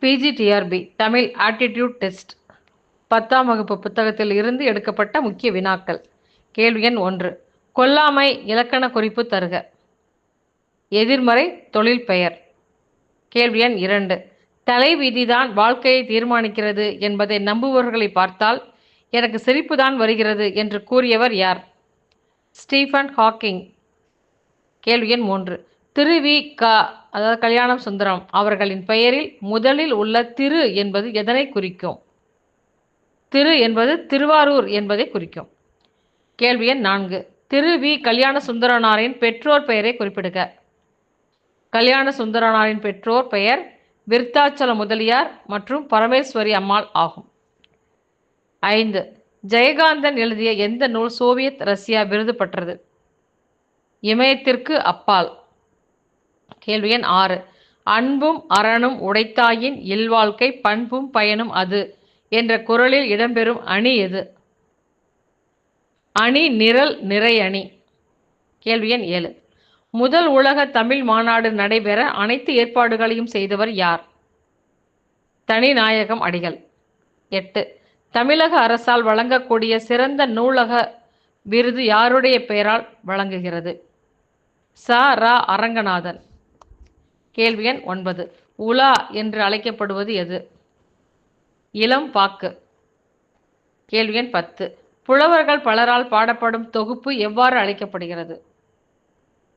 PGTRB Tamil aptitude test 10ஆம் வகுப்பு புத்தகத்தில் இருந்து எடுக்கப்பட்ட முக்கிய வினாக்கள். கேள்வி எண் 1. கொல்லாமை இலக்கண குறிப்பு தருக. எதிர்மறை தொழில் பெயர். கேள்வி எண் 2. தலைவிதிதான் வாழ்க்கையை தீர்மானிக்கிறது என்பதை நம்புபவர்களை பார்த்தால் எனக்கு சிரிப்புதான் வருகிறது என்று கூறியவர் யார்? Stephen Hawking. கேள்வி எண் 3. திரு வி. க. அதாவது கல்யாணம் சுந்தரம் அவர்களின் பெயரில் முதலில் உள்ள திரு என்பது எதனை குறிக்கும்? திரு என்பது திருவாரூர் என்பதை குறிக்கும். கேள்வி எண் 4. திரு வி. கல்யாண சுந்தரனாரின் பெற்றோர் பெயரை குறிப்பிடுக. கல்யாண சுந்தரனாரின் பெற்றோர் பெயர் விருத்தாச்சல முதலியார் மற்றும் பரமேஸ்வரி அம்மாள் ஆகும். 5. ஜெயகாந்தன் எழுதிய எந்த நூல் சோவியத் ரஷ்யா விருது பெற்றது? இமயத்திற்கு அப்பால். கேள்வி எண் 6. அன்பும் அறனும் உடைத்தாயின் இல்வாழ்க்கை பண்பும் பயனும் அது என்ற குறளில் இடம்பெறும் அணி எது? அணி நிரல் நிறை அணி. கேள்வி எண் 7. முதல் உலக தமிழ் மாநாடு நடைபெற அனைத்து ஏற்பாடுகளையும் செய்தவர் யார்? தனிநாயகம் அடிகள். 8. தமிழக அரசால் வழங்கக்கூடிய சிறந்த நூலக விருது யாருடைய பெயரால் வழங்குகிறது? ச. ரா. அரங்கநாதன். கேள்வி எண் 9. உலா என்று அழைக்கப்படுவது எது? இளம் பாக்கு. கேள்வி எண் 10. புலவர்கள் பலரால் பாடப்படும் தொகுப்பு எவ்வாறு அழைக்கப்படுகிறது?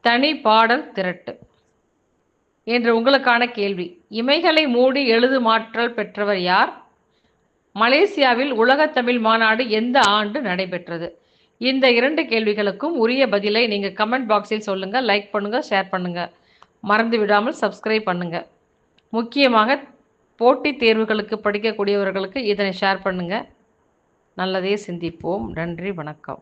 தனி பாடல் திரட்டு. என்று உங்களுக்கான கேள்வி. இமைகளை மூடி எழுதுமாற்றல் பெற்றவர் யார்? மலேசியாவில் உலக தமிழ் மாநாடு எந்த ஆண்டு நடைபெற்றது? இந்த 2 கேள்விகளுக்கும் உரிய பதிலை நீங்கள் கமெண்ட் பாக்ஸில் சொல்லுங்கள். லைக் பண்ணுங்கள், ஷேர் பண்ணுங்கள். மறந்து விடாமல் சப்ஸ்கிரைப் பண்ணுங்கள். முக்கியமாக போட்டித் தேர்வுகளுக்கு படிக்கக்கூடியவர்களுக்கு இதனை ஷேர் பண்ணுங்கள். நல்லதே சிந்திப்போம். நன்றி, வணக்கம்.